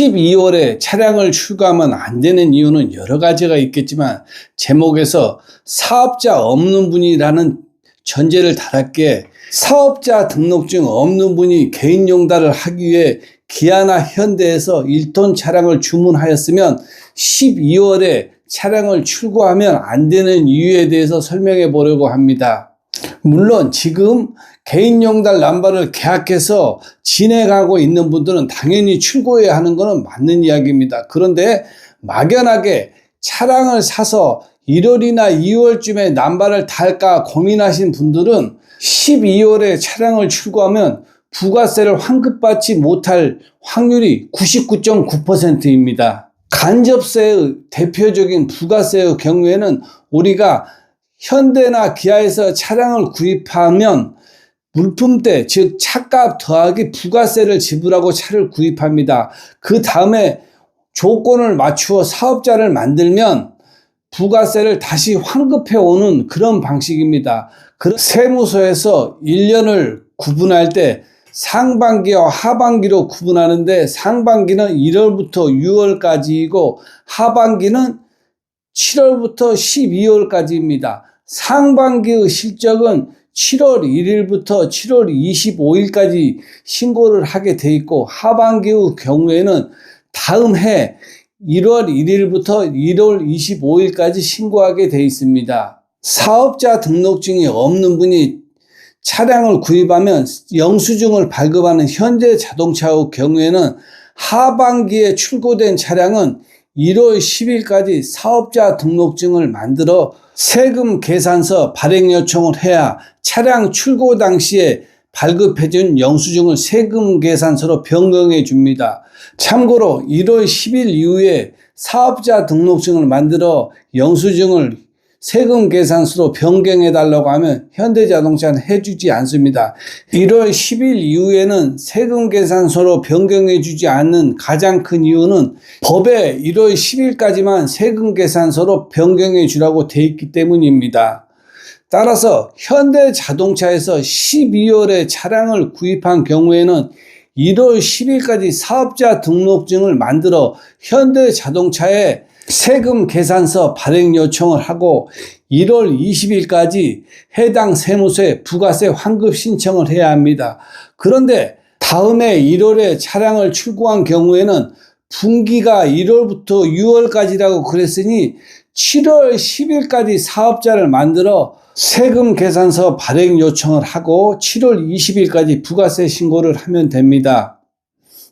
12월에 차량을 출고하면 안 되는 이유는 여러 가지가 있겠지만 제목에서 사업자 없는 분이라는 전제를 달았기에 사업자 등록증 없는 분이 개인 용달을 하기 위해 기아나 현대에서 1톤 차량을 주문하였으면 12월에 차량을 출고하면 안 되는 이유에 대해서 설명해 보려고 합니다. 물론 지금 개인 용달 남발을 계약해서 진행하고 있는 분들은 당연히 출고해야 하는 것은 맞는 이야기입니다. 그런데 막연하게 차량을 사서 1월이나 2월쯤에 남발을 달까 고민하신 분들은 12월에 차량을 출고하면 부가세를 환급받지 못할 확률이 99.9%입니다. 간접세의 대표적인 부가세의 경우에는 우리가 현대나 기아에서 차량을 구입하면 물품대, 즉 차값 더하기 부가세를 지불하고 차를 구입합니다. 그 다음에 조건을 맞추어 사업자를 만들면 부가세를 다시 환급해 오는 그런 방식입니다. 세무서에서 1년을 구분할 때 상반기와 하반기로 구분하는데 상반기는 1월부터 6월까지이고 하반기는 7월부터 12월까지입니다. 상반기의 실적은 7월 1일부터 7월 25일까지 신고를 하게 돼 있고 하반기의 경우에는 다음 해 1월 1일부터 1월 25일까지 신고하게 돼 있습니다. 사업자 등록증이 없는 분이 차량을 구입하면 영수증을 발급하는 현대자동차의 경우에는 하반기에 출고된 차량은 1월 10일까지 사업자 등록증을 만들어 세금 계산서 발행 요청을 해야 차량 출고 당시에 발급해준 영수증을 세금 계산서로 변경해 줍니다. 참고로 1월 10일 이후에 사업자 등록증을 만들어 영수증을 세금 계산서로 변경해 달라고 하면 현대자동차는 해주지 않습니다. 1월 10일 이후에는 세금 계산서로 변경해 주지 않는 가장 큰 이유는 법에 1월 10일까지만 세금 계산서로 변경해 주라고 돼 있기 때문입니다. 따라서 현대자동차에서 12월에 차량을 구입한 경우에는 1월 10일까지 사업자 등록증을 만들어 현대자동차에 세금 계산서 발행 요청을 하고 1월 20일까지 해당 세무서에 부가세 환급 신청을 해야 합니다. 그런데 다음해 1월에 차량을 출고한 경우에는 분기가 1월부터 6월까지라고 그랬으니 7월 10일까지 사업자를 만들어 세금 계산서 발행 요청을 하고 7월 20일까지 부가세 신고를 하면 됩니다.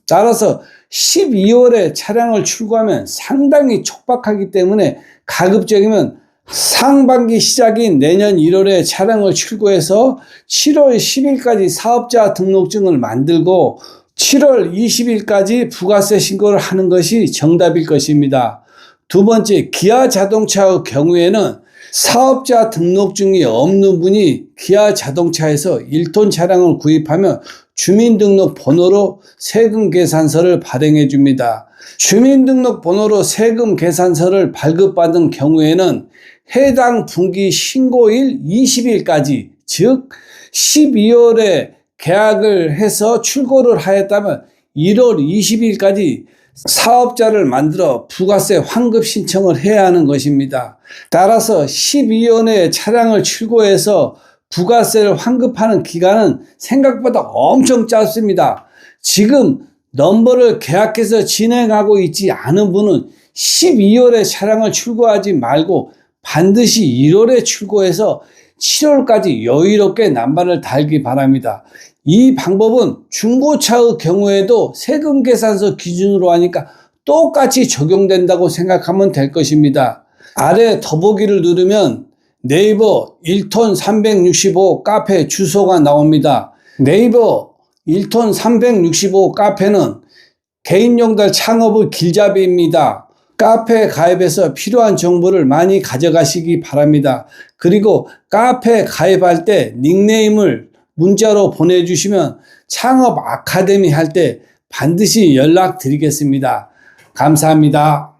따라서 12월에 차량을 출고하면 상당히 촉박하기 때문에 가급적이면 상반기 시작인 내년 1월에 차량을 출고해서 7월 10일까지 사업자 등록증을 만들고 7월 20일까지 부가세 신고를 하는 것이 정답일 것입니다. 두 번째, 기아 자동차의 경우에는 사업자 등록증이 없는 분이 기아 자동차에서 1톤 차량을 구입하면 주민등록번호로 세금 계산서를 발행해 줍니다. 주민등록번호로 세금 계산서를 발급받은 경우에는 해당 분기 신고일 20일까지 즉 12월에 계약을 해서 출고를 하였다면 1월 20일까지 사업자를 만들어 부가세 환급 신청을 해야 하는 것입니다. 따라서 12월에 차량을 출고해서 부가세를 환급하는 기간은 생각보다 엄청 짧습니다. 지금 넘버를 계약해서 진행하고 있지 않은 분은 12월에 차량을 출고하지 말고 반드시 1월에 출고해서 7월까지 여유롭게 남발을 달기 바랍니다. 이 방법은 중고차의 경우에도 세금 계산서 기준으로 하니까 똑같이 적용된다고 생각하면 될 것입니다. 아래 더보기를 누르면 네이버 1톤 365 카페 주소가 나옵니다. 네이버 1톤 365 카페는 개인용달 창업의 길잡이입니다. 카페 가입해서 필요한 정보를 많이 가져가시기 바랍니다. 그리고 카페 가입할 때 닉네임을 문자로 보내주시면 창업 아카데미 할 때 반드시 연락드리겠습니다. 감사합니다.